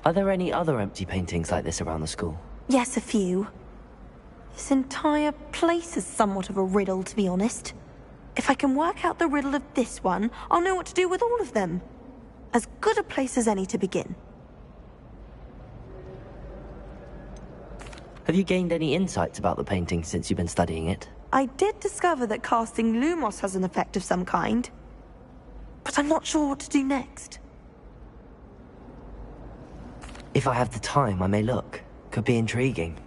Are there any other empty paintings like this around the school? Yes, a few. This entire place is somewhat of a riddle, to be honest. If I can work out the riddle of this one, I'll know what to do with all of them. As good a place as any to begin. Have you gained any insights about the painting since you've been studying it? I did discover that casting Lumos has an effect of some kind. But I'm not sure what to do next. If I have the time, I may look. Could be intriguing.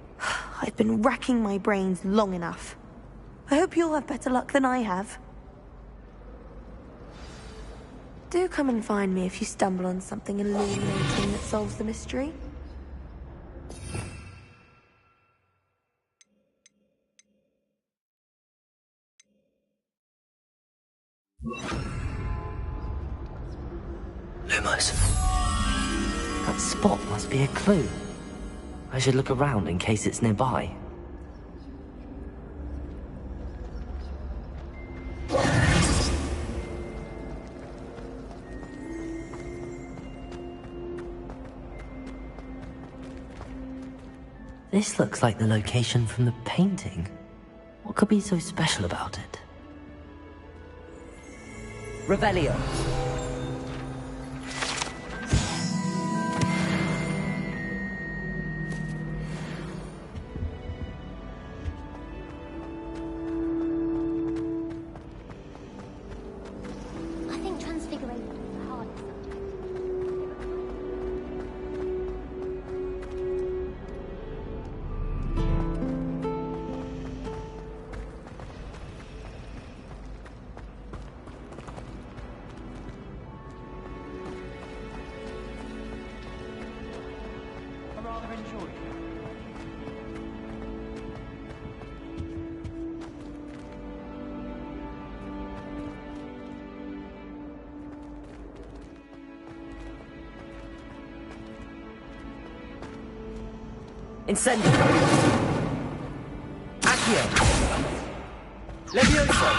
I've been racking my brains long enough. I hope you'll have better luck than I have. Do come and find me if you stumble on something illuminating that solves the mystery. Lumos. That spot must be a clue. I should look around in case it's nearby. This looks like the location from the painting. What could be so special about it? Revelio. I think transfiguration is the hardest subject. I rather enjoyed it. Incendio. Accio. Levioso.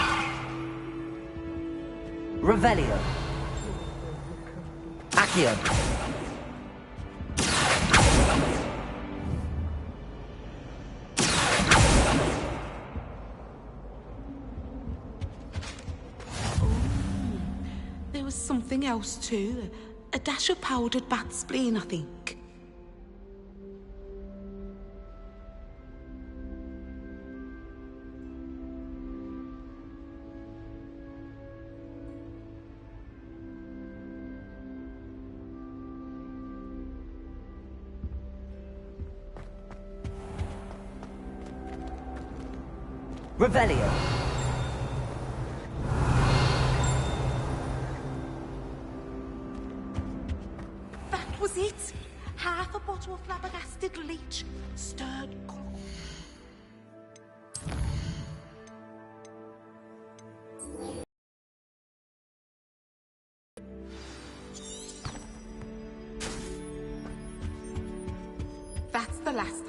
Revelio. Accio. There was something else too. A dash of powdered bat spleen, I think. Revelio. That was it. Half a bottle of flabbergasted leech, stirred cold. That's the last time.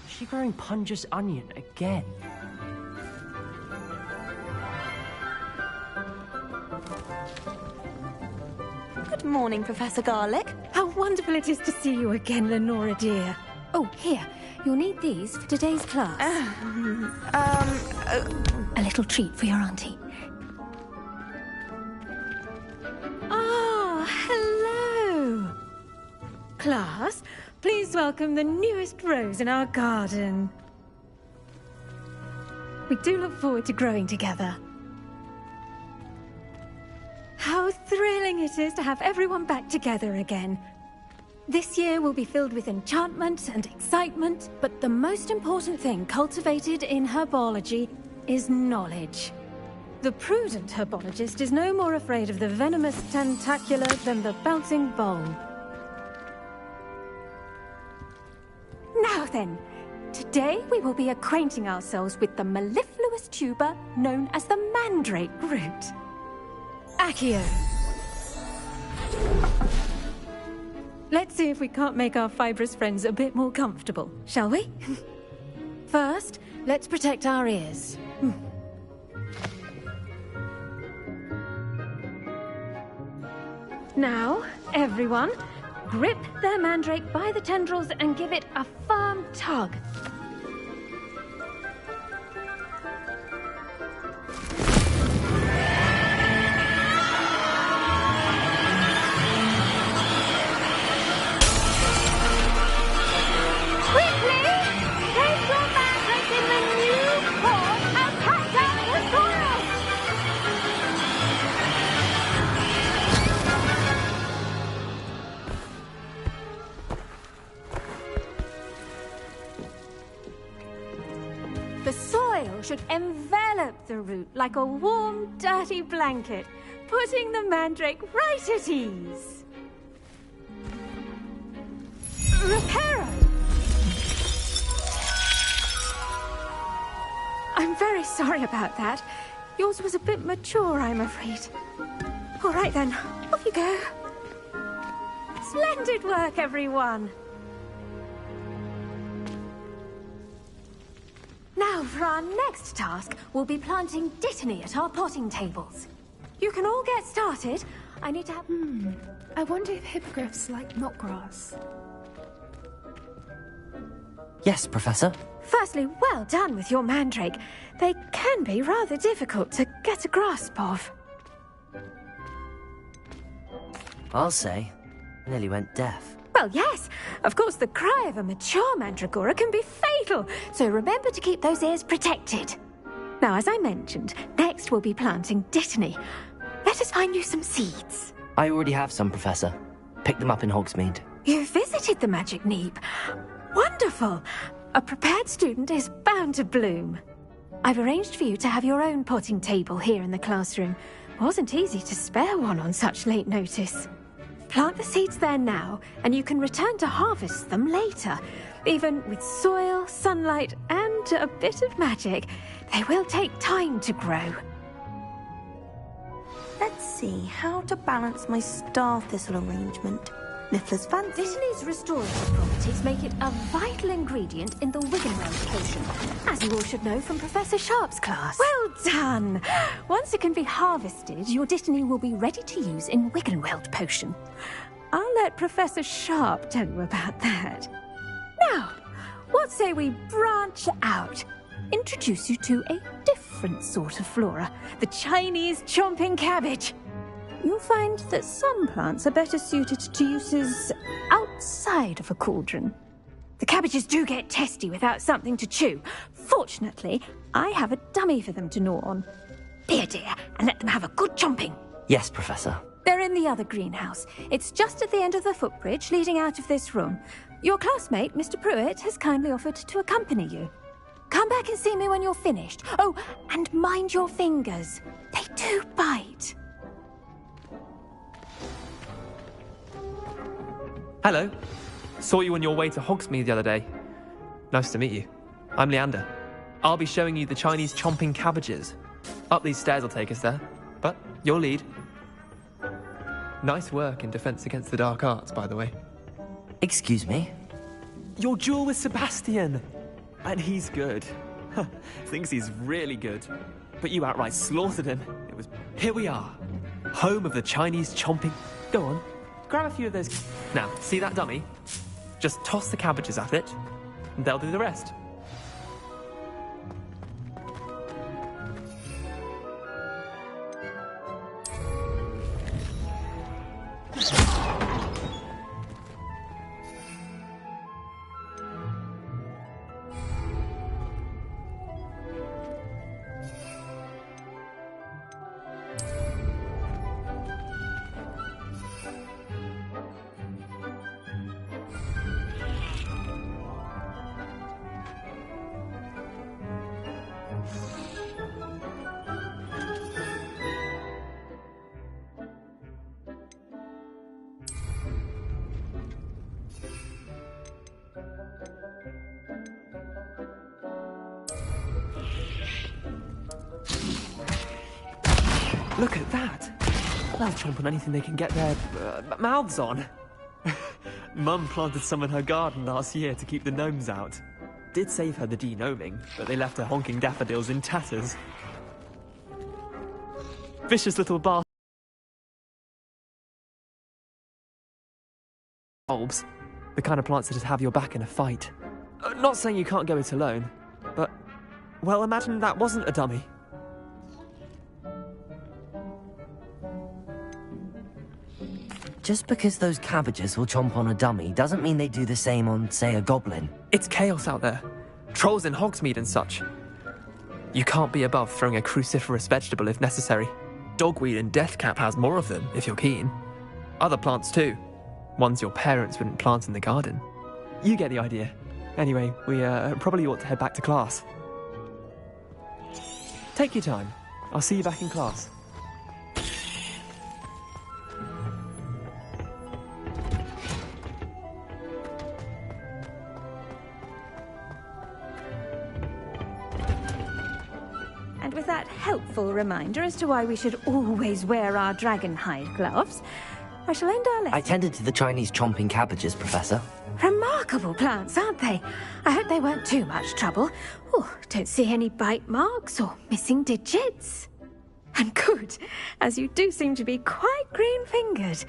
Is she growing Pungus onion again? Good morning, Professor Garlic. How wonderful it is to see you again, Lenora dear. Oh, here. You'll need these for today's class. A little treat for your auntie. Ah, hello. Class, please welcome the newest rose in our garden. We do look forward to growing together. How thrilling it is to have everyone back together again. This year will be filled with enchantment and excitement, but the most important thing cultivated in herbology is knowledge. The prudent herbologist is no more afraid of the venomous tentacular than the bouncing bulb. Now then, today we will be acquainting ourselves with the mellifluous tuber known as the mandrake root. Accio. Let's see if we can't make our fibrous friends a bit more comfortable, shall we? First, let's protect our ears. Now, everyone, grip their mandrake by the tendrils and give it a firm tug. The soil should envelop the root like a warm, dirty blanket, putting the mandrake right at ease. Reparo! I'm very sorry about that. Yours was a bit mature, I'm afraid. All right then, off you go. Splendid work, everyone! Now, for our next task, we'll be planting dittany at our potting tables. You can all get started. I need to have... I wonder if hippogriffs like knotgrass. Yes, Professor. Firstly, well done with your mandrake. They can be rather difficult to get a grasp of. I'll say. Nearly went deaf. Well, yes. Of course, the cry of a mature mandragora can be fatal, so remember to keep those ears protected. Now, as I mentioned, next we'll be planting dittany. Let us find you some seeds. I already have some, Professor. Picked them up in Hogsmeade. You visited the Magic Neep. Wonderful. A prepared student is bound to bloom. I've arranged for you to have your own potting table here in the classroom. Wasn't easy to spare one on such late notice. Plant the seeds there now, and you can return to harvest them later. Even with soil, sunlight, and a bit of magic, they will take time to grow. Let's see how to balance my star thistle arrangement. Miffler's fancy. Dittany's restorative properties make it a vital ingredient in the Wiggenweld potion, as you all should know from Professor Sharp's class. Well done! Once it can be harvested, your dittany will be ready to use in Wiggenweld potion. I'll let Professor Sharp tell you about that. Now, what say we branch out? Introduce you to a different sort of flora, the Chinese chomping cabbage. You'll find that some plants are better suited to uses outside of a cauldron. The cabbages do get testy without something to chew. Fortunately, I have a dummy for them to gnaw on. Be a dear and let them have a good chomping. Yes, Professor. They're in the other greenhouse. It's just at the end of the footbridge leading out of this room. Your classmate, Mr. Pruitt, has kindly offered to accompany you. Come back and see me when you're finished. Oh, and mind your fingers. They do bite. Hello. Saw you on your way to Hogsmeade the other day. Nice to meet you. I'm Leander. I'll be showing you the Chinese chomping cabbages. Up these stairs will take us there, but your lead. Nice work in Defense Against the Dark Arts, by the way. Excuse me? Your duel with Sebastian! And he's good. Thinks he's really good. But you outright slaughtered him. Here we are. Home of the Chinese chomping... Go on. Grab a few of those... Now, see that dummy? Just toss the cabbages at it, and they'll do the rest. Look at that. They'll chomp on anything they can get their mouths on. Mum planted some in her garden last year to keep the gnomes out. Did save her the de-gnoming, but they left her honking daffodils in tatters. Vicious little bulbs. The kind of plants that'd have your back in a fight. Not saying you can't go it alone, but... well, imagine that wasn't a dummy. Just because those cabbages will chomp on a dummy doesn't mean they do the same on, say, a goblin. It's chaos out there. Trolls in Hogsmeade and such. You can't be above throwing a cruciferous vegetable if necessary. Dogweed and deathcap has more of them, if you're keen. Other plants too. Ones your parents wouldn't plant in the garden. You get the idea. Anyway, we probably ought to head back to class. Take your time. I'll see you back in class. And with that helpful reminder as to why we should always wear our dragon hide gloves, I shall end our lesson. I tended to the Chinese chomping cabbages, Professor. Remarkable plants, aren't they? I hope they weren't too much trouble. Oh, don't see any bite marks or missing digits. And good, as you do seem to be quite green-fingered.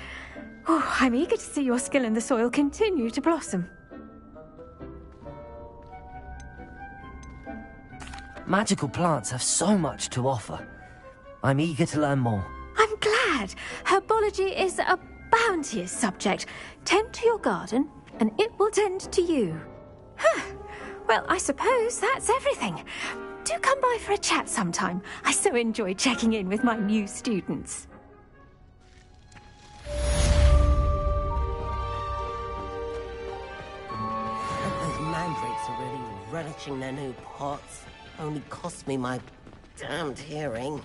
Oh, I'm eager to see your skill in the soil continue to blossom. Magical plants have so much to offer. I'm eager to learn more. I'm glad. Herbology is a bounteous subject. Tend to your garden, and it will tend to you. Huh. Well, I suppose that's everything. Do come by for a chat sometime. I so enjoy checking in with my new students. Those mandrakes are really relishing their new pots. Only cost me my damned hearing.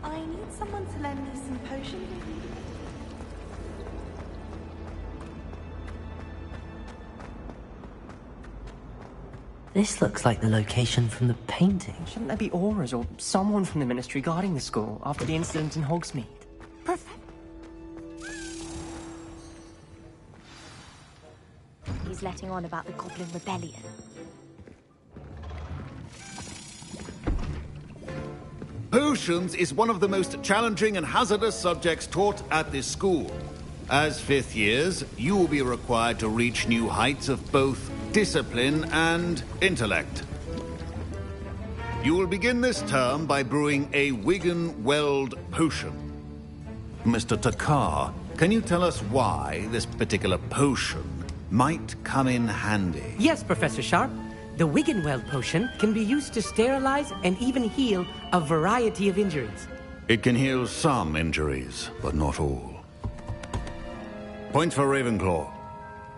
I need someone to lend me some potions. This looks like the location from the painting. Shouldn't there be auras or someone from the Ministry guarding the school after the incident in Hogsmeade? He's letting on about the Goblin Rebellion. Potions is one of the most challenging and hazardous subjects taught at this school. As fifth years, you will be required to reach new heights of both discipline and intellect. You will begin this term by brewing a Wiggenweld potion. Mr. Takar, can you tell us why this particular potion might come in handy? Yes, Professor Sharp. The Wiggenweld potion can be used to sterilize and even heal a variety of injuries. It can heal some injuries, but not all. Point for Ravenclaw.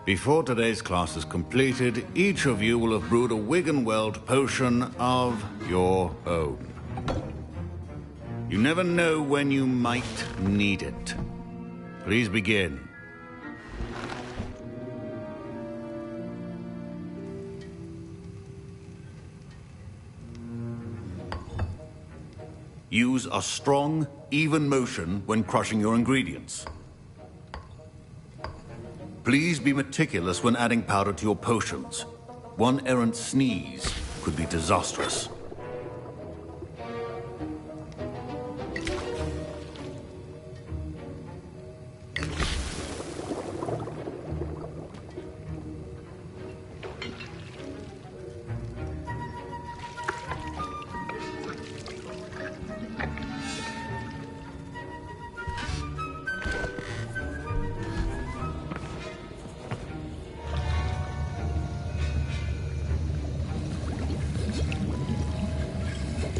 Before today's class is completed, each of you will have brewed a Wiggenweld potion of your own. You never know when you might need it. Please begin. Use a strong, even motion when crushing your ingredients. Please be meticulous when adding powder to your potions. One errant sneeze could be disastrous.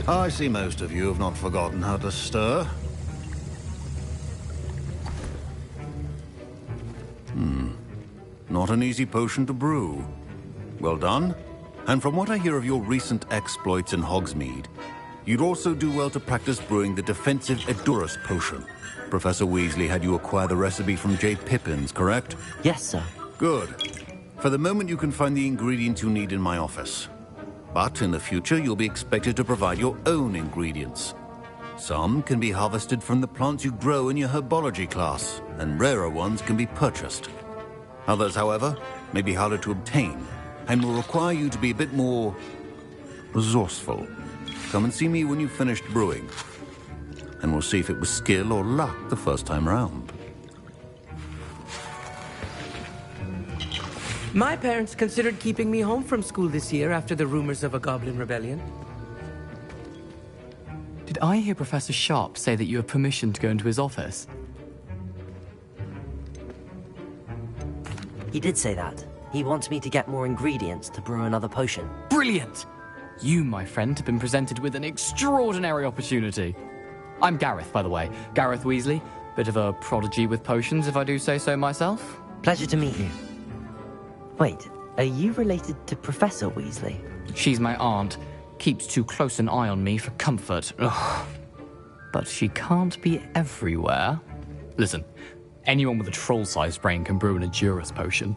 I see most of you have not forgotten how to stir. not an easy potion to brew. Well done. And from what I hear of your recent exploits in Hogsmeade, you'd also do well to practice brewing the defensive Edurus potion. Professor Weasley had you acquire the recipe from J. Pippins, correct? Yes, sir. Good. For the moment, you can find the ingredients you need in my office. But in the future, you'll be expected to provide your own ingredients. Some can be harvested from the plants you grow in your herbology class, and rarer ones can be purchased. Others, however, may be harder to obtain, and will require you to be a bit more resourceful. Come and see me when you've finished brewing, and we'll see if it was skill or luck the first time round. My parents considered keeping me home from school this year after the rumors of a goblin rebellion. Did I hear Professor Sharp say that you have permission to go into his office? He did say that. He wants me to get more ingredients to brew another potion. Brilliant! You, my friend, have been presented with an extraordinary opportunity. I'm Gareth, by the way. Gareth Weasley. Bit of a prodigy with potions, if I do say so myself. Pleasure to meet you. Wait, are you related to Professor Weasley? She's my aunt. Keeps too close an eye on me for comfort. Ugh. But she can't be everywhere. Listen, anyone with a troll-sized brain can brew an Edurus potion.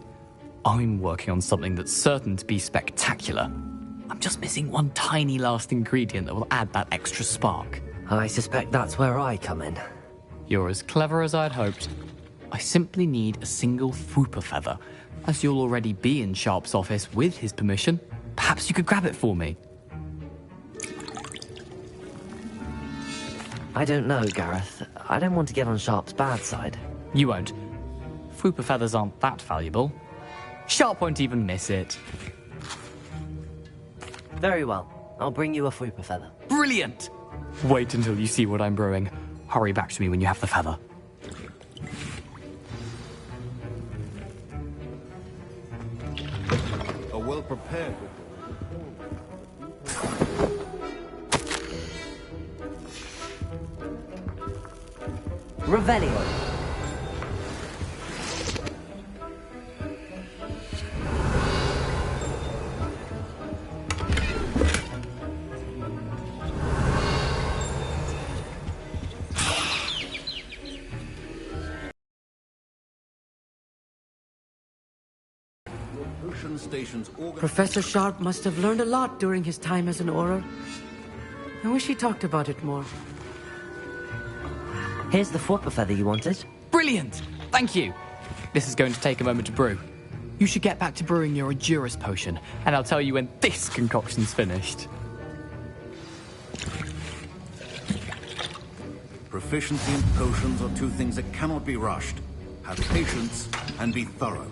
I'm working on something that's certain to be spectacular. I'm just missing one tiny last ingredient that will add that extra spark. I suspect that's where I come in. You're as clever as I'd hoped. I simply need a single Fwooper feather. As you'll already be in Sharp's office with his permission, perhaps you could grab it for me. I don't know, Gareth. I don't want to get on Sharp's bad side. You won't. Fwooper feathers aren't that valuable. Sharp won't even miss it. Very well. I'll bring you a Fwooper feather. Brilliant! Wait until you see what I'm brewing. Hurry back to me when you have the feather. A well-prepared... Revelio. Professor Sharp must have learned a lot during his time as an Auror. I wish he talked about it more. Here's the Fwooper feather you wanted. Brilliant! Thank you! This is going to take a moment to brew. You should get back to brewing your Edurus potion, and I'll tell you when this concoction's finished. Proficiency in potions are two things that cannot be rushed. Have patience and be thorough.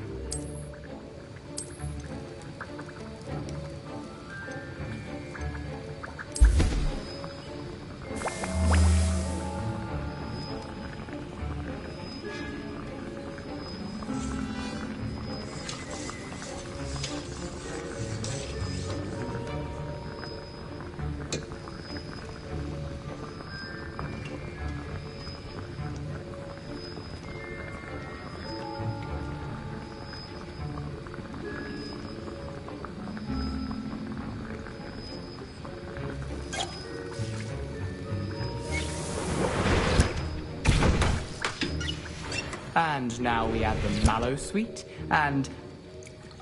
And now we add the mallow sweet, and...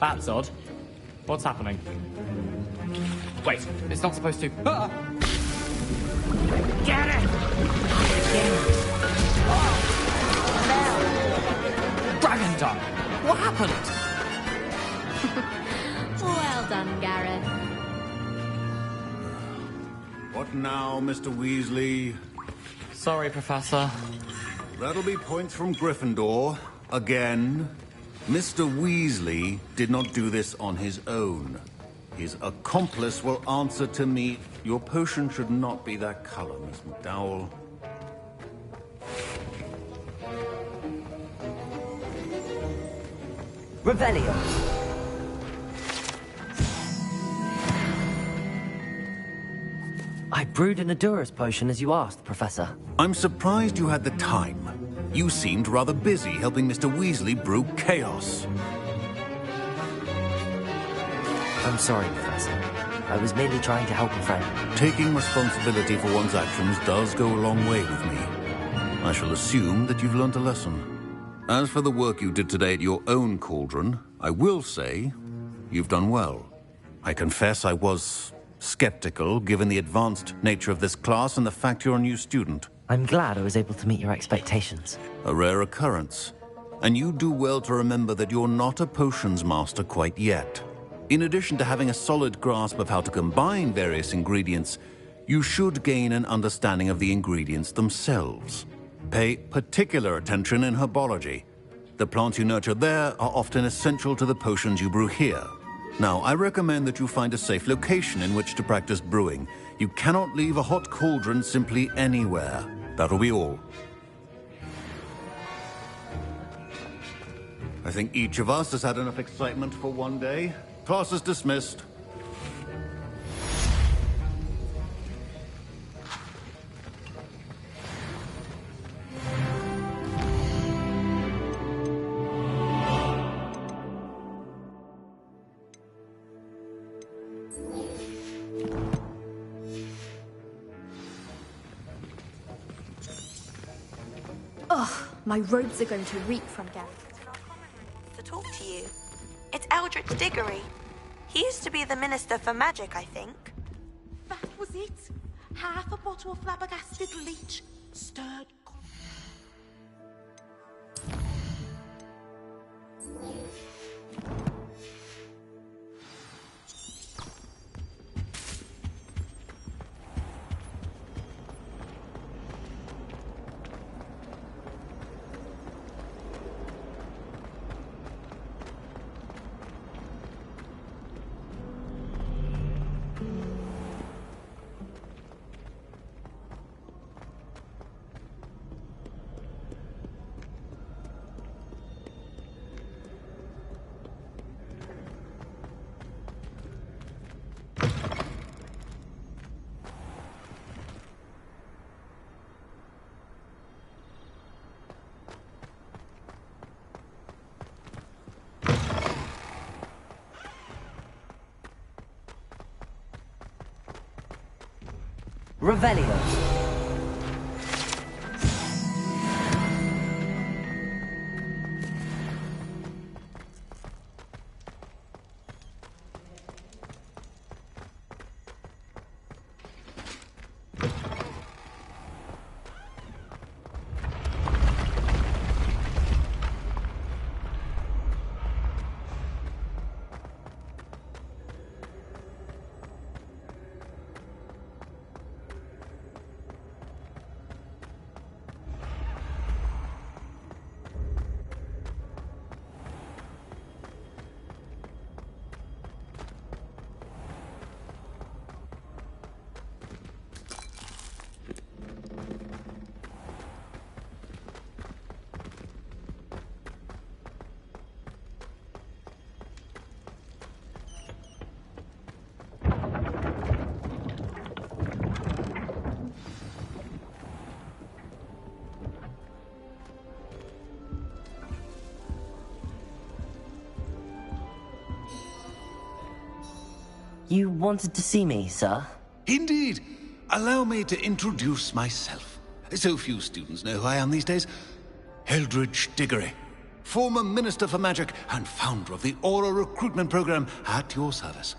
That's odd. What's happening? Wait, it's not supposed to... Ah! Get it! Dragon Dung! What happened? Well done, Gareth. What now, Mr. Weasley? Sorry, Professor. That'll be points from Gryffindor. Again. Mr. Weasley did not do this on his own. His accomplice will answer to me. Your potion should not be that color, Miss McDowell. Revelio. I brewed an Edurus potion as you asked, Professor. I'm surprised you had the time. You seemed rather busy helping Mr. Weasley brew chaos. I'm sorry, Professor. I was merely trying to help a friend. Taking responsibility for one's actions does go a long way with me. I shall assume that you've learnt a lesson. As for the work you did today at your own cauldron, I will say you've done well. I confess I was skeptical, given the advanced nature of this class and the fact you're a new student. I'm glad I was able to meet your expectations. A rare occurrence. And you do well to remember that you're not a potions master quite yet. In addition to having a solid grasp of how to combine various ingredients, you should gain an understanding of the ingredients themselves. Pay particular attention in herbology. The plants you nurture there are often essential to the potions you brew here. Now, I recommend that you find a safe location in which to practice brewing. You cannot leave a hot cauldron simply anywhere. That'll be all. I think each of us has had enough excitement for one day. Class is dismissed. Ugh, my robes are going to reek from Gareth. To talk to you. It's Eldritch Diggory. He used to be the Minister for Magic, I think. That was it. Half a bottle of flabbergasted leech, stirred. Revelio. You wanted to see me, sir? Indeed. Allow me to introduce myself. So few students know who I am these days. Eldritch Diggory, former Minister for Magic and founder of the Aura Recruitment Program at your service.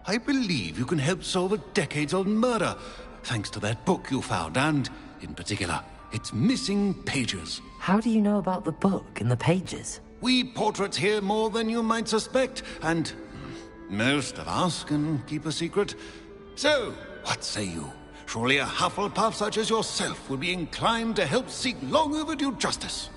I believe you can help solve a decades-old murder, thanks to that book you found, and, in particular, its missing pages. How do you know about the book and the pages? We portraits hear more than you might suspect, and most of us can keep a secret. So, what say you? Surely a Hufflepuff such as yourself would be inclined to help seek long overdue justice.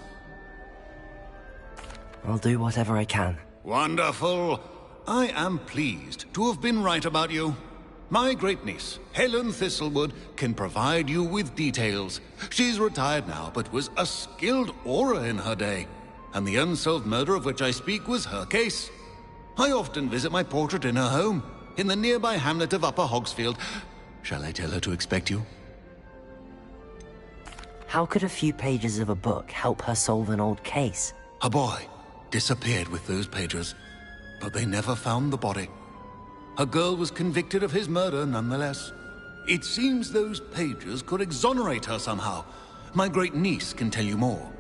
I'll do whatever I can. Wonderful. I am pleased to have been right about you. My great-niece, Helen Thistlewood, can provide you with details. She's retired now, but was a skilled aura in her day. And the unsolved murder of which I speak was her case. I often visit my portrait in her home, in the nearby hamlet of Upper Hogsfield. Shall I tell her to expect you? How could a few pages of a book help her solve an old case? A boy disappeared with those pages, but they never found the body. A girl was convicted of his murder nonetheless. It seems those pages could exonerate her somehow. My great niece can tell you more.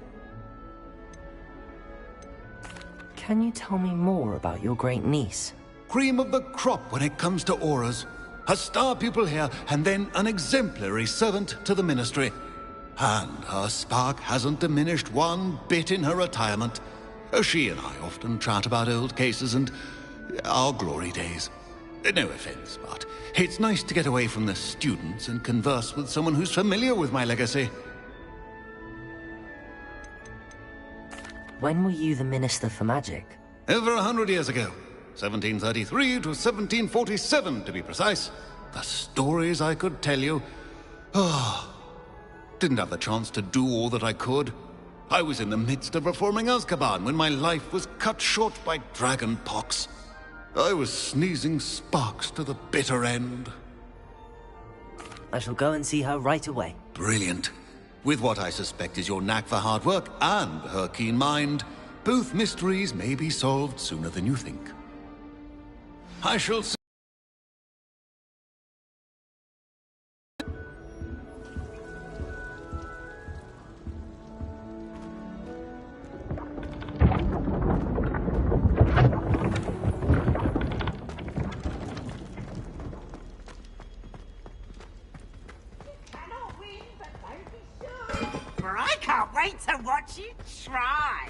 Can you tell me more about your great niece? Cream of the crop when it comes to auras. A star pupil here, and then an exemplary servant to the ministry. And her spark hasn't diminished one bit in her retirement. She and I often chat about old cases and our glory days. No offense, but it's nice to get away from the students and converse with someone who's familiar with my legacy. When were you the Minister for Magic? Over 100 years ago. 1733 to 1747, to be precise. The stories I could tell you. Didn't have the chance to do all that I could. I was in the midst of reforming Azkaban when my life was cut short by dragon pox. I was sneezing sparks to the bitter end. I shall go and see her right away. Brilliant. With what I suspect is your knack for hard work and her keen mind, both mysteries may be solved sooner than you think. I shall see. I can't wait to watch you try.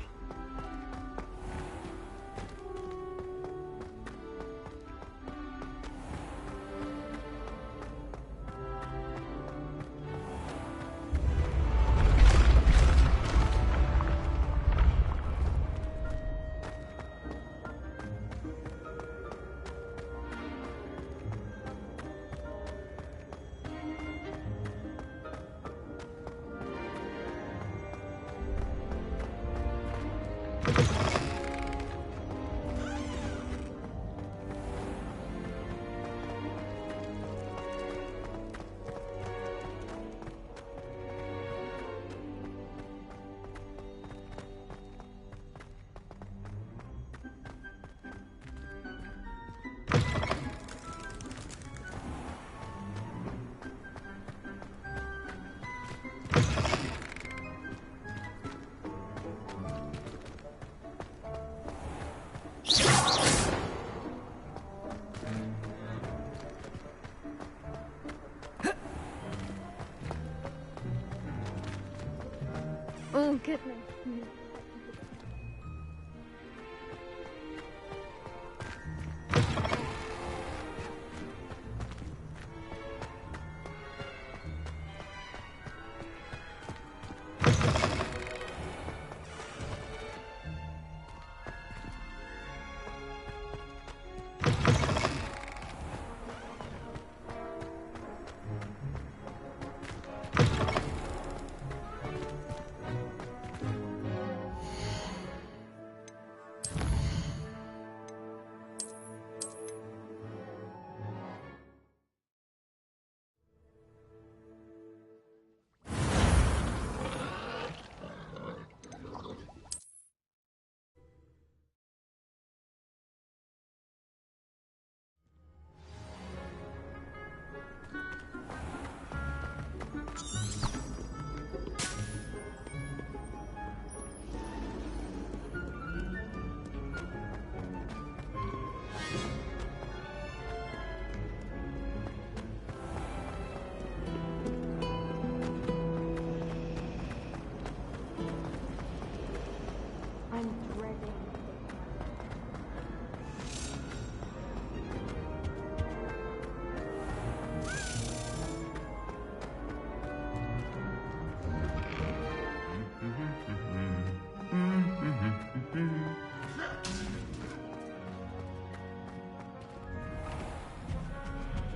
Oh, goodness.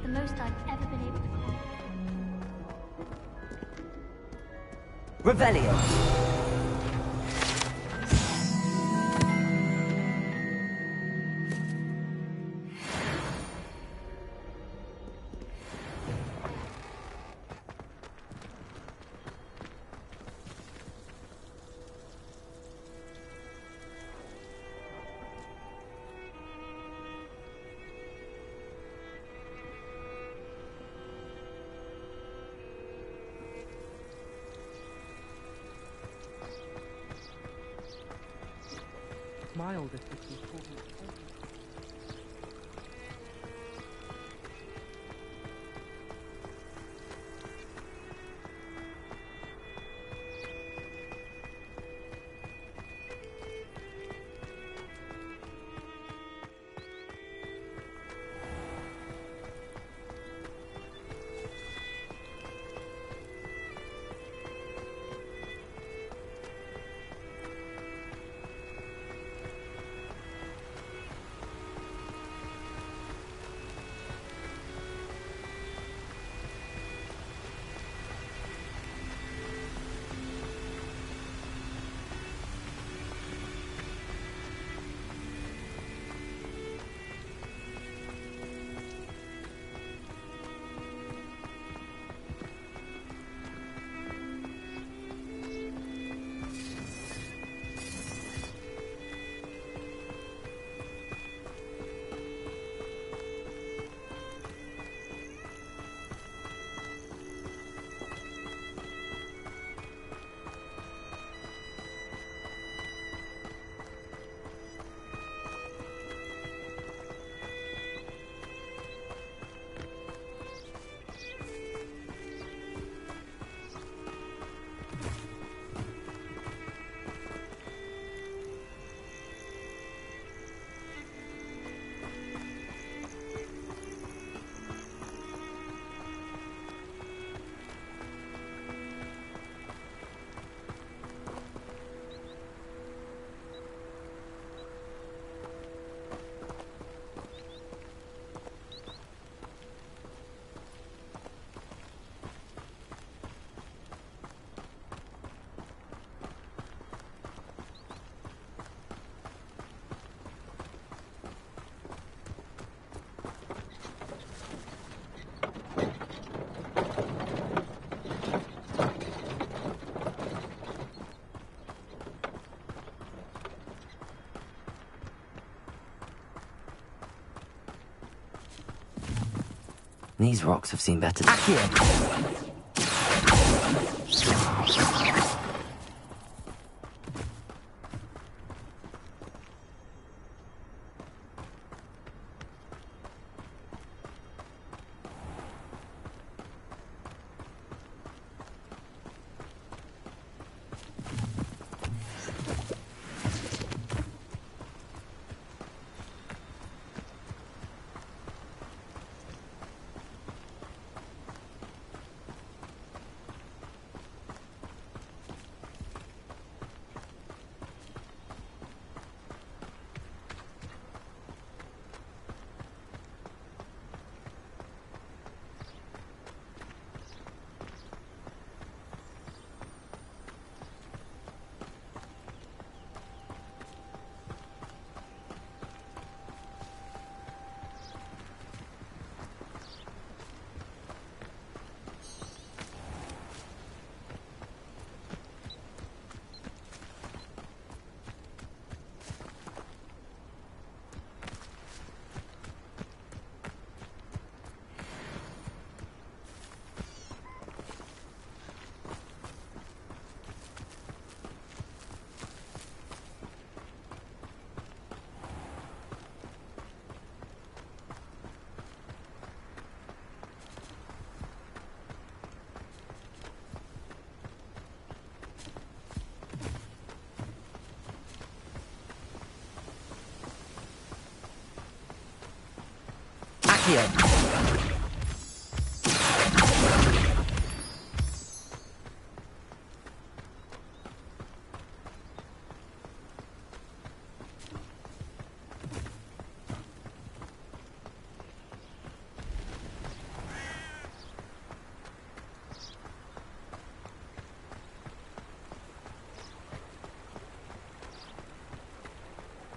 The most I've ever been able to climb. Revelio. child if it was called... These rocks have seen better days.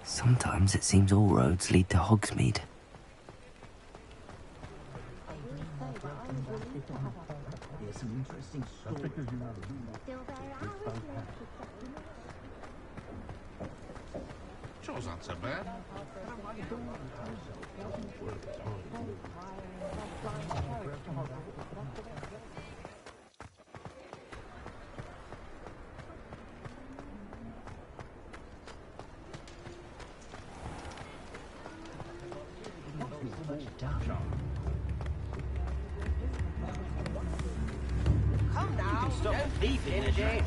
Sometimes it seems all roads lead to Hogsmeade. There's some interesting stories. Chores aren't so bad. Come now, stop thieving again.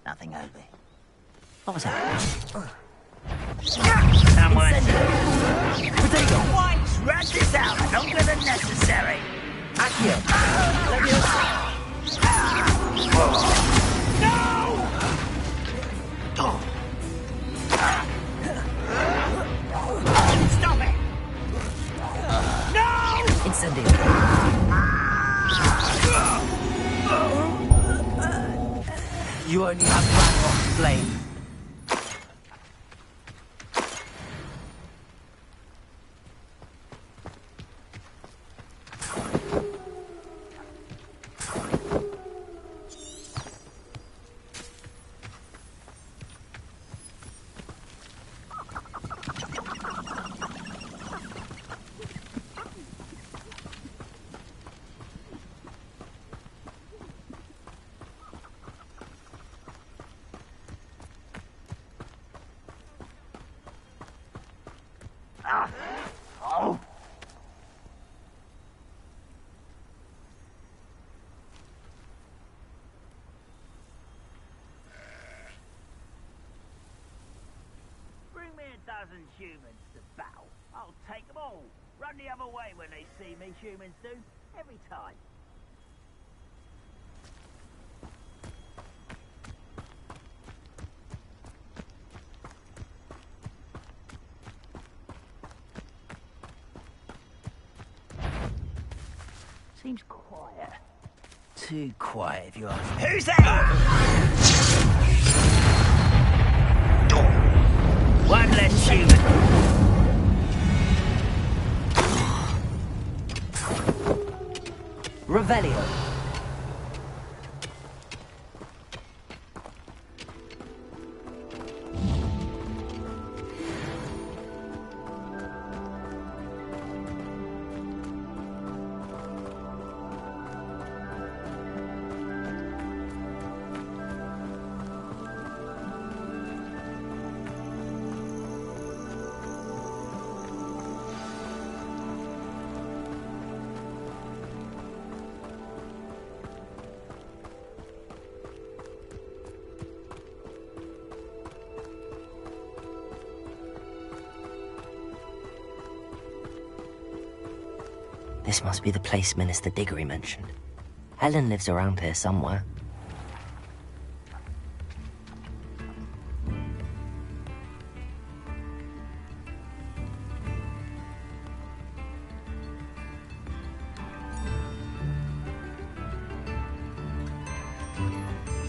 Nothing over. What was that? Potato! Once! Rat this out! Longer than necessary! Accio! No! Stop it! No! Incendio! You only have one flame. Oh! Bring me 12 humans to battle. I'll take them all. Run the other way when they see me, humans do. Every time. Seems quiet. Too quiet, if you ask me. Who's there? One less human. Revelio. This must be the place Minister Diggory mentioned. Helen lives around here somewhere.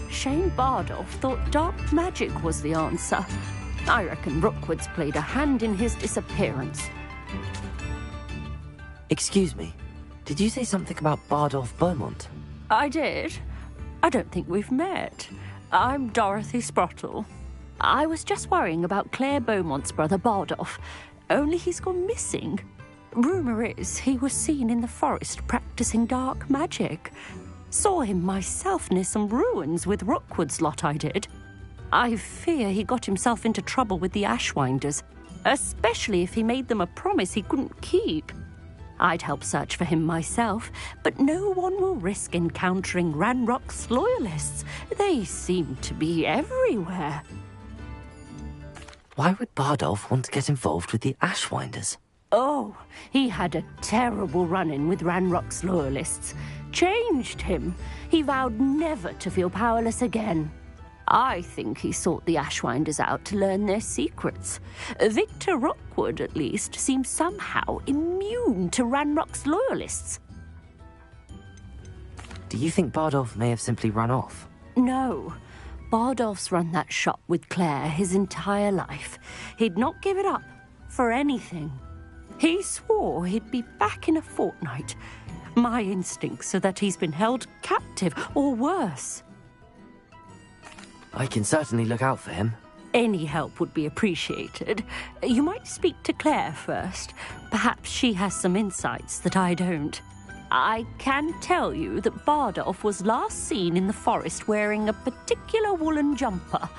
Shane Bardolph thought dark magic was the answer. I reckon Rookwood's played a hand in his disappearance. Excuse me, did you say something about Bardolph Beaumont? I did. I don't think we've met. I'm Dorothy Sprottle. I was just worrying about Claire Beaumont's brother Bardolph, only he's gone missing. Rumour is he was seen in the forest practicing dark magic. Saw him myself near some ruins with Rookwood's lot I did. I fear he got himself into trouble with the Ashwinders, especially if he made them a promise he couldn't keep. I'd help search for him myself, but no one will risk encountering Ranrock's loyalists. They seem to be everywhere. Why would Bardolph want to get involved with the Ashwinders? Oh, he had a terrible run-in with Ranrock's loyalists. Changed him. He vowed never to feel powerless again. I think he sought the Ashwinders out to learn their secrets. Victor Rookwood, at least, seems somehow immune to Ranrock's loyalists. Do you think Bardolph may have simply run off? No. Bardolph's run that shop with Claire his entire life. He'd not give it up for anything. He swore he'd be back in a fortnight. My instincts are that he's been held captive, or worse. I can certainly look out for him. Any help would be appreciated. You might speak to Claire first. Perhaps she has some insights that I don't. I can tell you that Bardolph was last seen in the forest wearing a particular woolen jumper,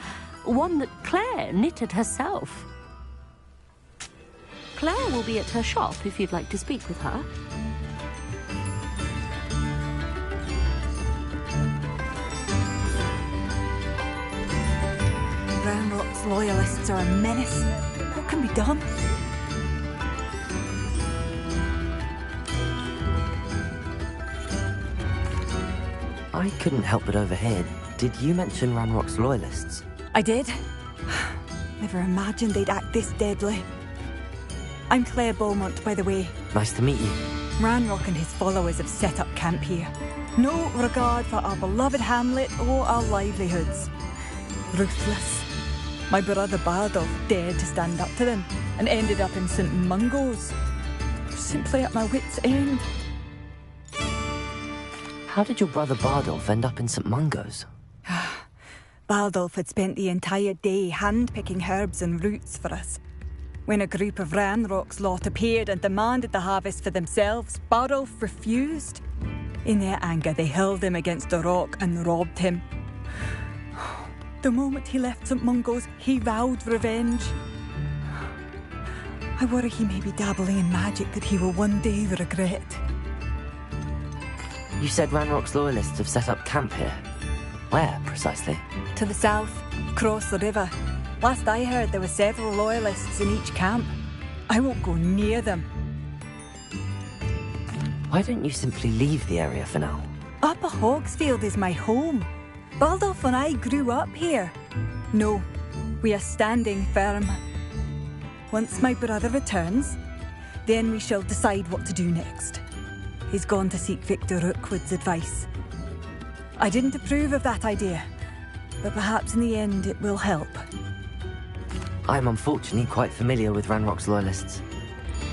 one that Claire knitted herself. Claire will be at her shop if you'd like to speak with her. Ranrock's loyalists are a menace. What can be done? I couldn't help but overhear. Did you mention Ranrock's loyalists? I did. Never imagined they'd act this deadly. I'm Claire Beaumont, by the way. Nice to meet you. Ranrock and his followers have set up camp here. No regard for our beloved hamlet or our livelihoods. Ruthless. My brother Bardolph dared to stand up to them and ended up in St. Mungo's. Simply at my wit's end. How did your brother Bardolph end up in St. Mungo's? Bardolph had spent the entire day hand-picking herbs and roots for us. When a group of Ranrock's lot appeared and demanded the harvest for themselves, Bardolph refused. In their anger, they hurled him against a rock and robbed him. The moment he left St. Mungo's, he vowed revenge. I worry he may be dabbling in magic that he will one day regret. You said Ranrock's loyalists have set up camp here. Where, precisely? To the south, across the river. Last I heard, there were several loyalists in each camp. I won't go near them. Why don't you simply leave the area for now? Upper Hogsfield is my home. Bardolph and I grew up here. No, we are standing firm. Once my brother returns, then we shall decide what to do next. He's gone to seek Victor Rookwood's advice. I didn't approve of that idea, but perhaps in the end it will help. I'm unfortunately quite familiar with Ranrock's loyalists.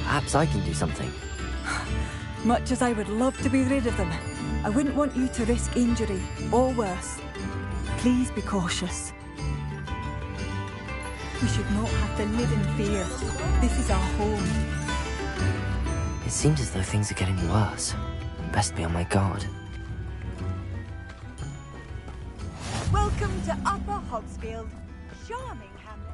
Perhaps I can do something. Much as I would love to be rid of them, I wouldn't want you to risk injury, or worse. Please be cautious. We should not have to live in fear. This is our home. It seems as though things are getting worse. Best be on my guard. Welcome to Upper Hogsfield. Charming hamlet.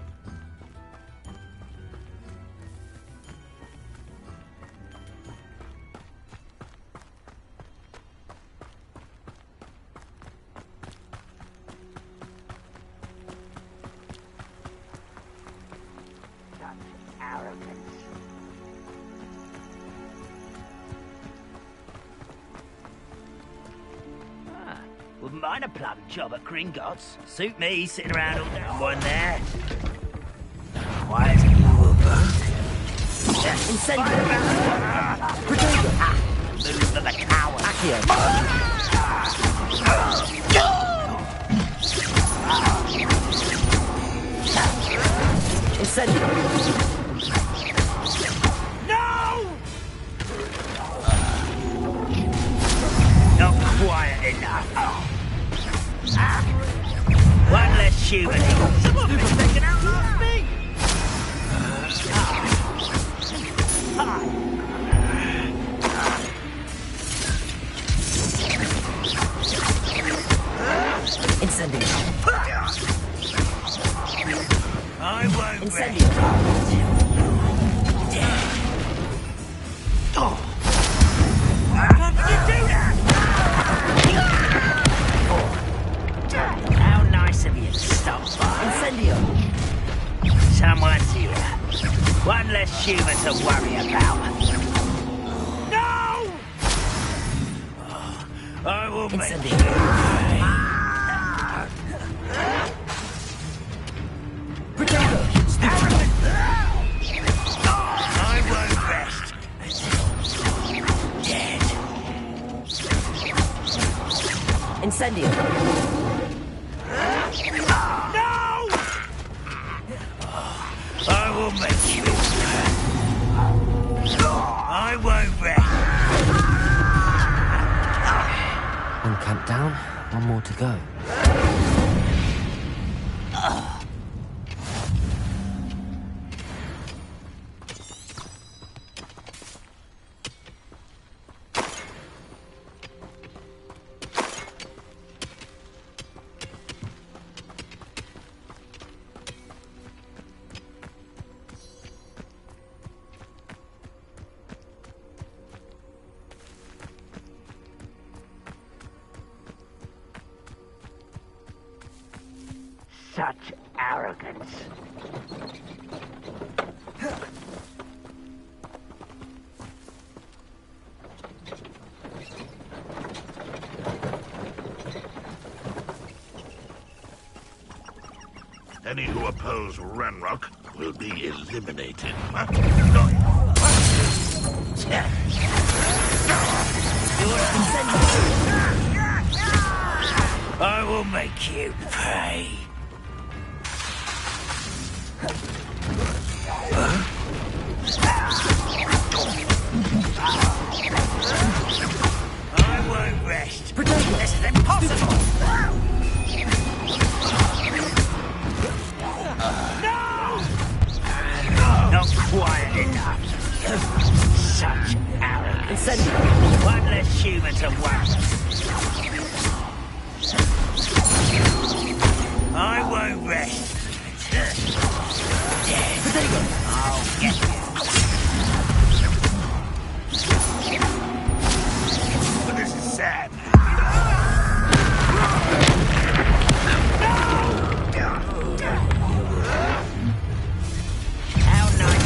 Wouldn't mind a plum job at Gringotts. Suit me, sitting around all day on one there. Quiet as a whooper. Incendiary! Lose for the coward! Accio! Incendiary! No! Not quiet enough. One less human. Someone been taken out last me. Incendiary! I won't Incendiary! Oh! How did you do that? How nice of you to stop by. Incendio! Someone's here. One less human to worry about. No! I will make you. I won't rest until you're dead. Incendio! No! I will make you. I won't rest. One camp down, one more to go. Such arrogance. Any who oppose Ranrock will be eliminated. I will make you pay. I won't rest. This is impossible. No! Not quiet enough. Such arrogance. One less human to worry. I won't rest. I'll get you. But this is sad. How nice.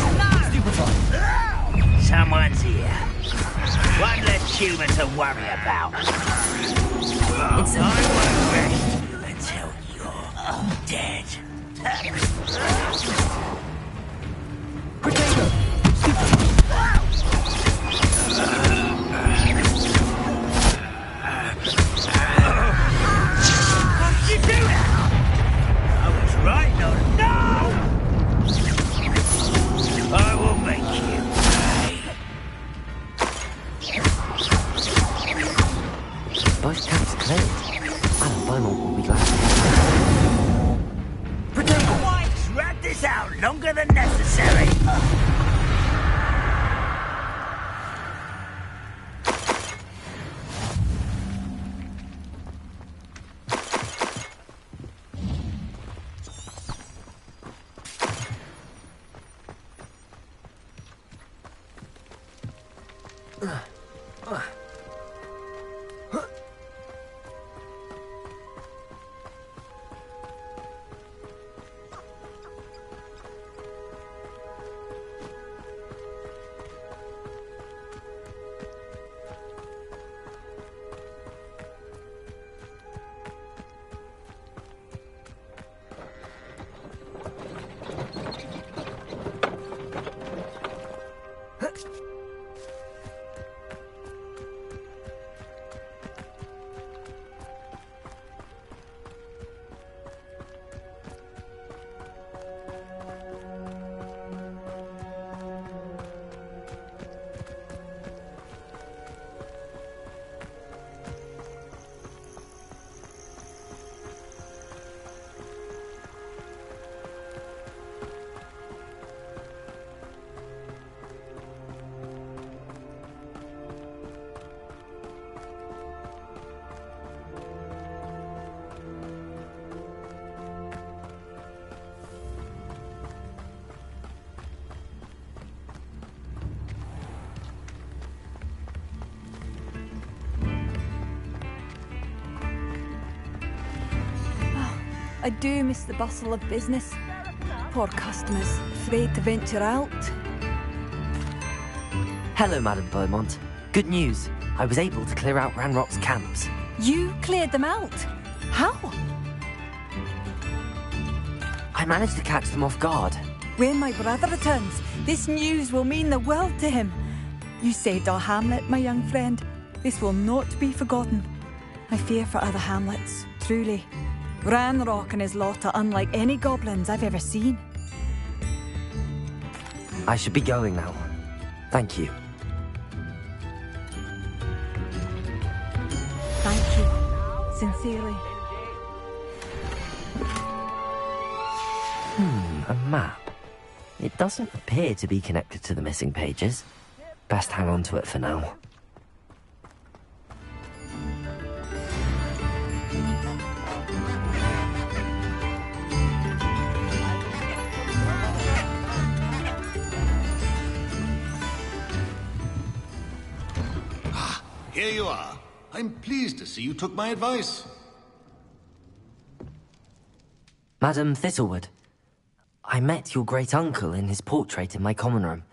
Someone's here. One less human to worry about. I won't rest until you're dead. Both camps cleared. Alan Beaumont will be glad. Why drag this out longer than necessary? I do miss the bustle of business. Poor customers, afraid to venture out. Hello, Madame Beaumont. Good news. I was able to clear out Ranrock's camps. You cleared them out? How? I managed to catch them off guard. When my brother returns, this news will mean the world to him. You saved our hamlet, my young friend. This will not be forgotten. I fear for other hamlets, truly. Ranrock and his lot are unlike any goblins I've ever seen. I should be going now. Thank you. Thank you. Sincerely. A map. It doesn't appear to be connected to the missing pages. Best hang on to it for now. Here you are. I'm pleased to see you took my advice. Madam Thistlewood, I met your great-uncle in his portrait in my common room.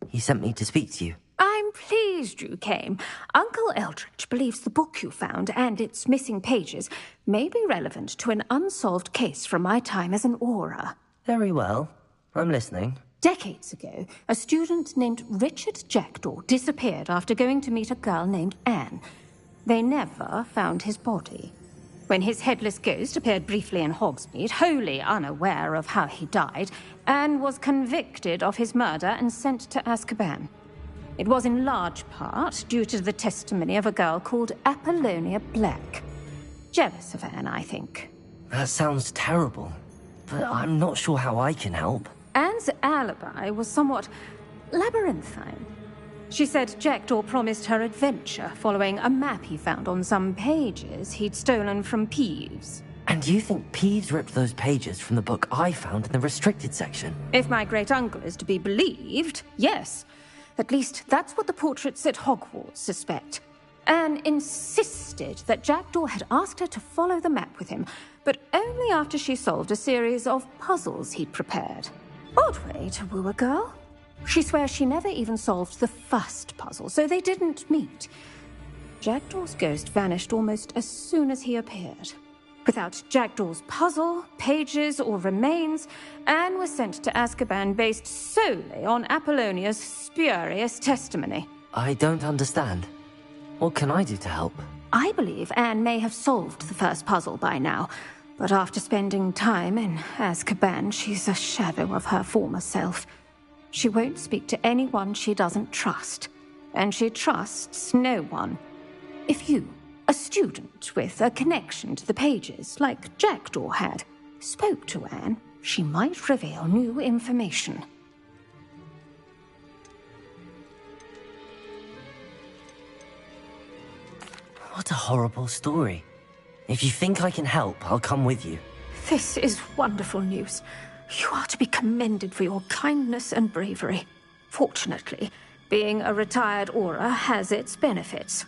He sent me to speak to you. I'm pleased you came. Uncle Eldritch believes the book you found and its missing pages may be relevant to an unsolved case from my time as an aura. Very well. I'm listening. Decades ago, a student named Richard Jackdaw disappeared after going to meet a girl named Anne. They never found his body. When his headless ghost appeared briefly in Hogsmeade, wholly unaware of how he died, Anne was convicted of his murder and sent to Azkaban. It was in large part due to the testimony of a girl called Apollonia Black. Jealous of Anne, I think. That sounds terrible, but I'm not sure how I can help. Anne's alibi was somewhat labyrinthine. She said Jackdaw promised her adventure following a map he found on some pages he'd stolen from Peeves. And you think Peeves ripped those pages from the book I found in the restricted section? If my great-uncle is to be believed, yes. At least that's what the portraits at Hogwarts suspect. Anne insisted that Jackdaw had asked her to follow the map with him, but only after she solved a series of puzzles he'd prepared. Odd way to woo a girl. She swears she never even solved the first puzzle, so they didn't meet. Jackdaw's ghost vanished almost as soon as he appeared. Without Jackdaw's puzzle, pages, or remains, Anne was sent to Azkaban based solely on Apollonia's spurious testimony. I don't understand. What can I do to help? I believe Anne may have solved the first puzzle by now, but after spending time in Azkaban, she's a shadow of her former self. She won't speak to anyone she doesn't trust, and she trusts no one. If you, a student with a connection to the pages, like Jackdaw had, spoke to Anne, she might reveal new information. What a horrible story. If you think I can help, I'll come with you. This is wonderful news. You are to be commended for your kindness and bravery. Fortunately, being a retired aura has its benefits.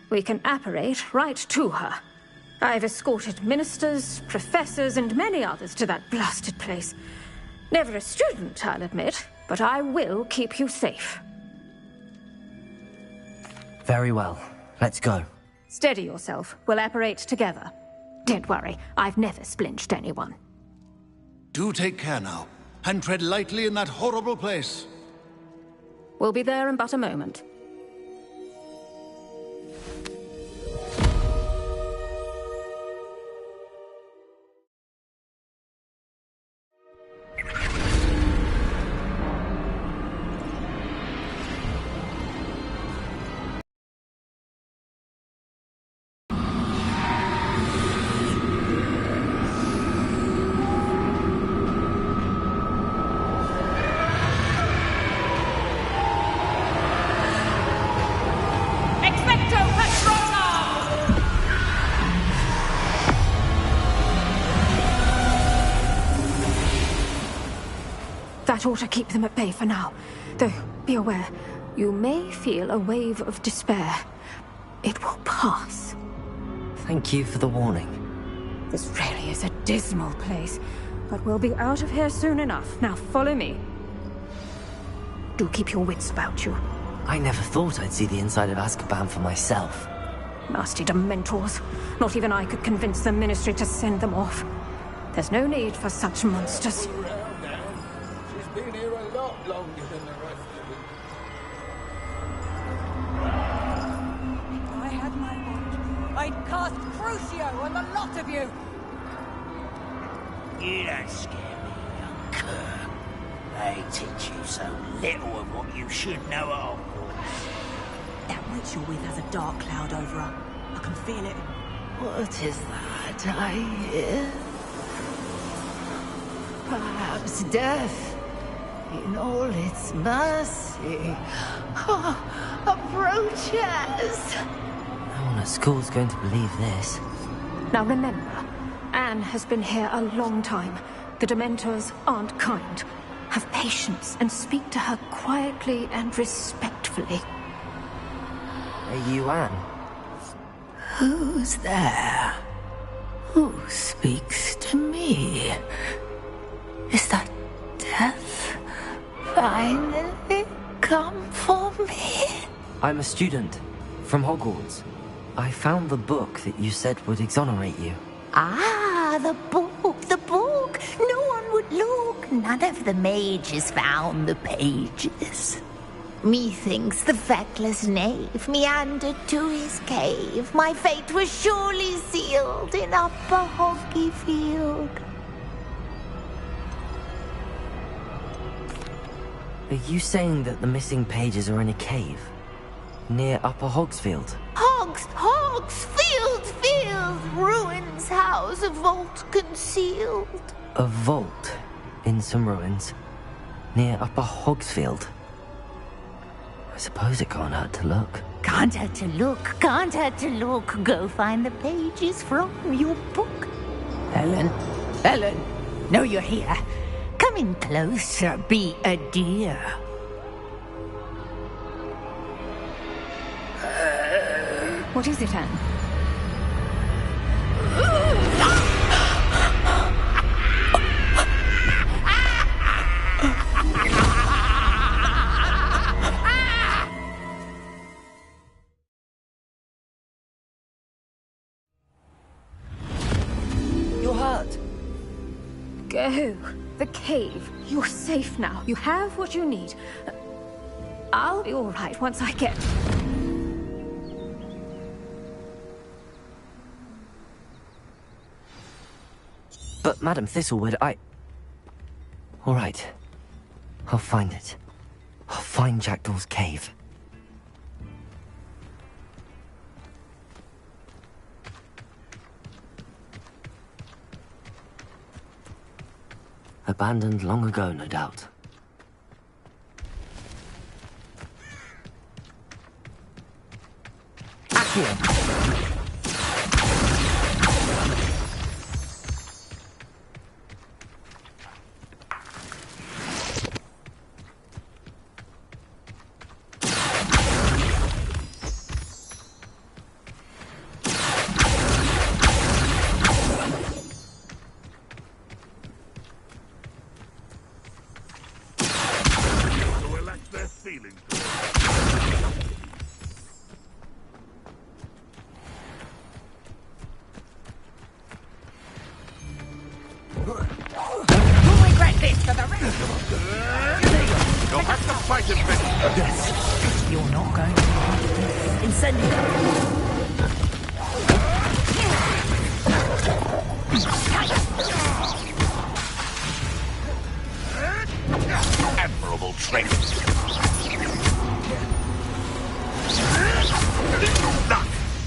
We can apparate right to her. I've escorted ministers, professors, and many others to that blasted place. Never a student, I'll admit, but I will keep you safe. Very well. Let's go. Steady yourself. We'll apparate together. Don't worry, I've never splinched anyone. Do take care now, and tread lightly in that horrible place. We'll be there in but a moment. That ought to keep them at bay for now. Though, be aware, you may feel a wave of despair. It will pass. Thank you for the warning. This really is a dismal place, but we'll be out of here soon enough. Now follow me. Do keep your wits about you. I never thought I'd see the inside of Azkaban for myself. Nasty Dementors. Not even I could convince the Ministry to send them off. There's no need for such monsters. She's been here a lot longer than the rest of them. I had my wand. I I'd cast Crucio on the lot of you! You don't scare me, young cur. They teach you so little of what you should know at Hogwarts. That witch you're with has a dark cloud over her. I can feel it. What is that I hear? Perhaps death, in all its mercy, approaches. No one at school's going to believe this. Now remember, Anne has been here a long time. The Dementors aren't kind. Have patience and speak to her quietly and respectfully. Are you Anne? Who's there? Who speaks to me? Is that death finally come for me? I'm a student from Hogwarts. I found the book that you said would exonerate you. Ah, the book, the book. No one would look. None of the mages found the pages. Methinks the feckless knave meandered to his cave. My fate was surely sealed in Upper Hoggy Field. Are you saying that the missing pages are in a cave? Near Upper Hogsfield? Field, ruins house, a vault concealed. A vault in some ruins near Upper Hogsfield? I suppose it can't hurt to look. Can't hurt to look. Go find the pages from your book. Ellen, know you're here. Come in closer, be a dear. What is it, Anne? You're hurt. Go. The cave. You're safe now. You have what you need. I'll be all right once I get... But, Madam Thistlewood, all right. I'll find it. I'll find Jackdaw's cave. Abandoned long ago, no doubt. Accio! Admirable trick.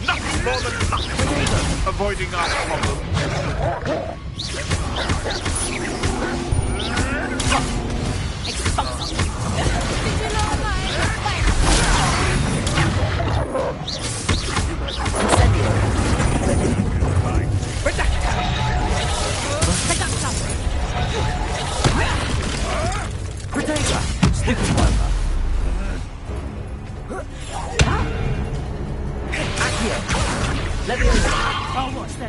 Nothing more than luck. Avoiding our problem. Oh, what's the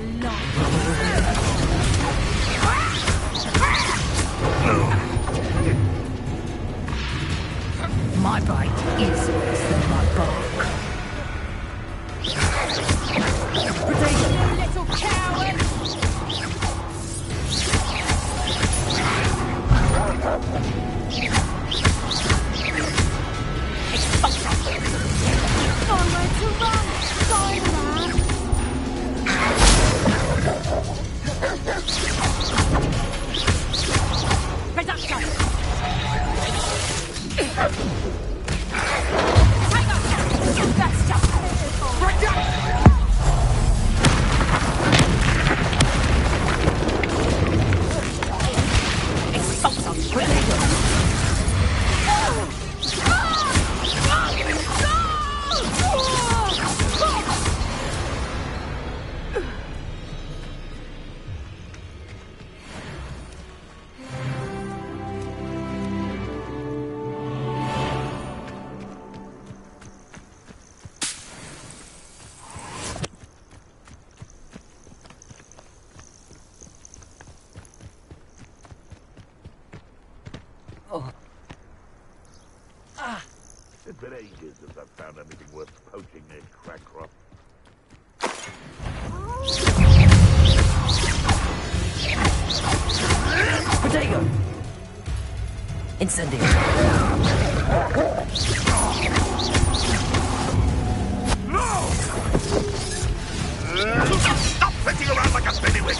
My bite is worse than my bark. little coward! ages since I've found anything worth poaching near Crackcroft. Potato! Incendio! No! Stop flitting around like a spinnywig!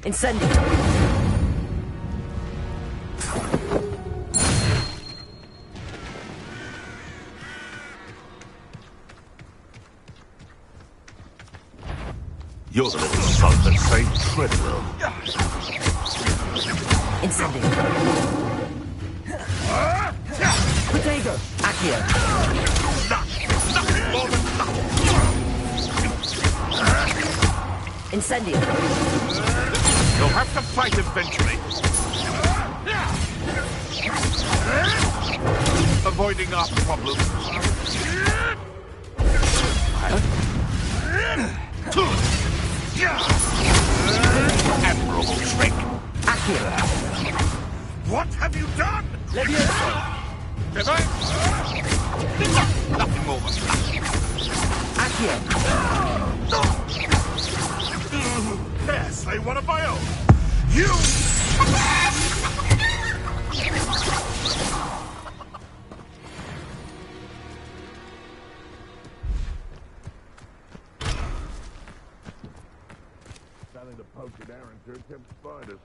Incendio! You're the little son that saved Treadwell. Incendio! Potato! Accio! Nothing more than nothing! Incendio! You'll have to fight eventually. Avoiding our problems. Admirable trick. Accio! What have you done? Levioso! Did I? Nothing more than nothing. Accio! There, slay one of my own. You! Selling the poached errant kept spiders.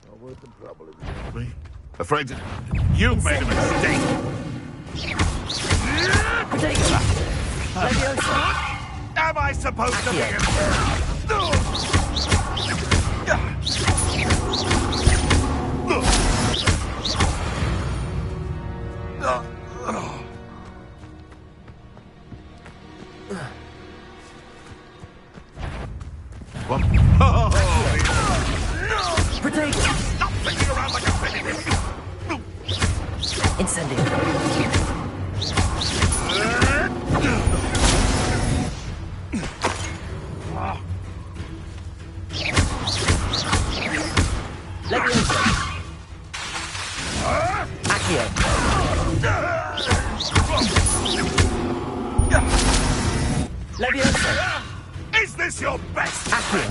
Not worth the trouble, if you ask me. Afraid that you've made a mistake. Potato! Levioso! Am I supposed to be in... What? Potato! Stop thinking around like a penny. Incendio! Levioso! Accio! Levioso! Is this your best? Accio!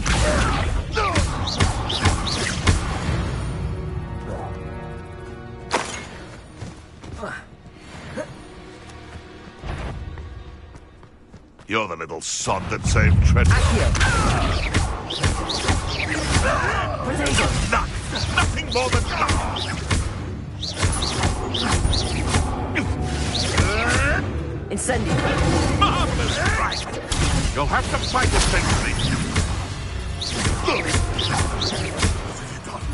You're the little sod that saved Treadwell. Potato! Nothing more than nothing. Incendio! Marvelous strike. You'll have to fight eventually.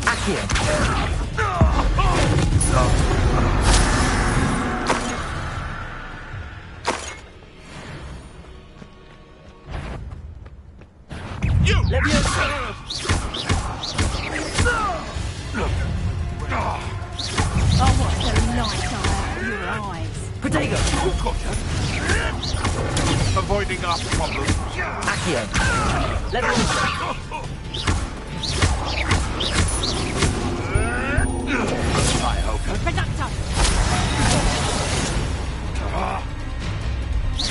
Accio! You! Levioso! Oh, what a light out of your eyes. Potato! Avoiding our problems. Accio! Levioso! I hope. Reducto!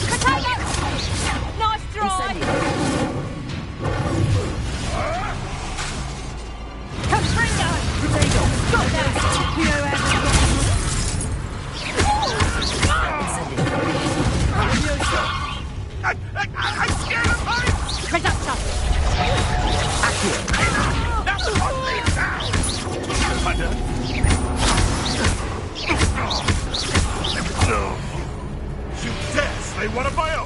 Potato! Nice try! Incendio! Confringo! Potato! Got that! You have Incendio! I'm scared of heights! Reducto! Accio! Now put me down! Say one of my own.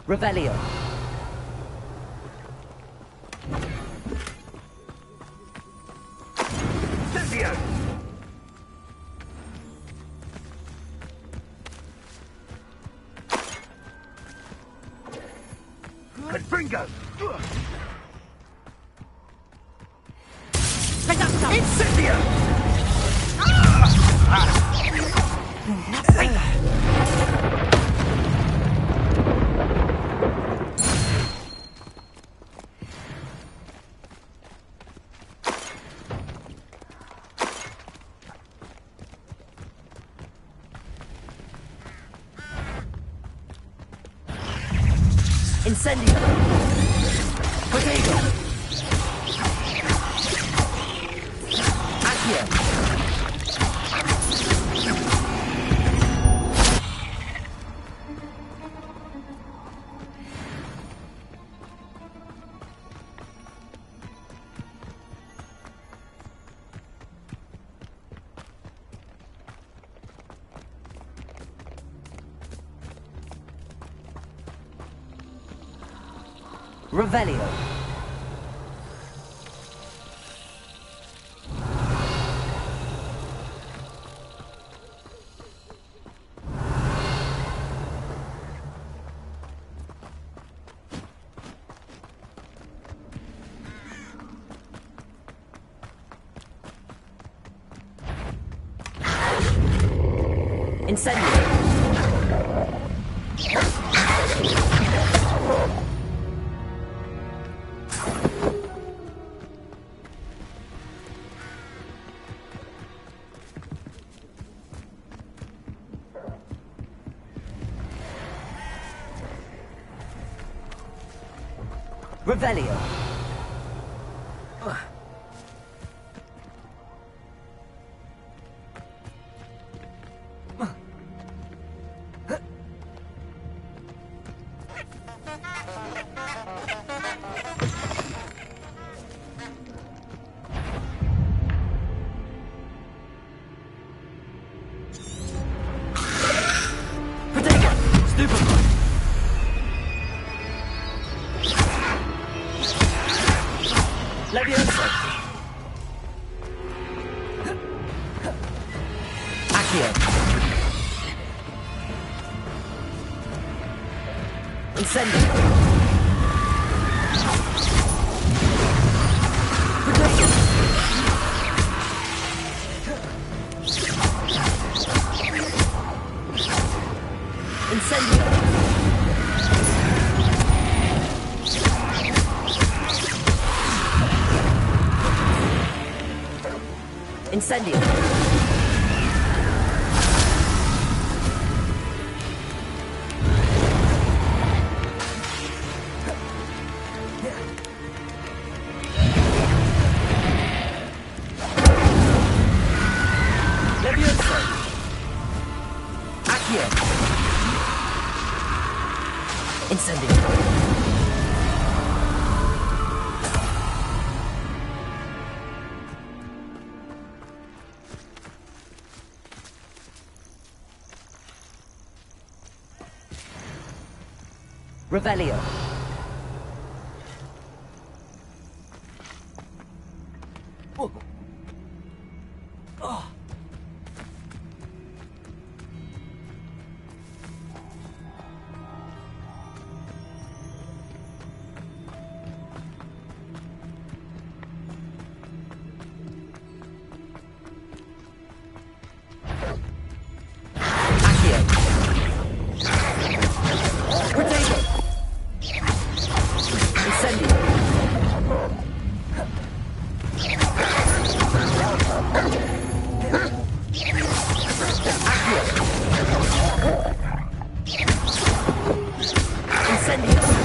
Revelio. Good finger. Incendio! Nothing. Incendio! Potato! Accio! Revelio. Incendio. Revelio. Incendio. Levioso. Accio. Incendio. Revelio. Oh. Oh. Incendio.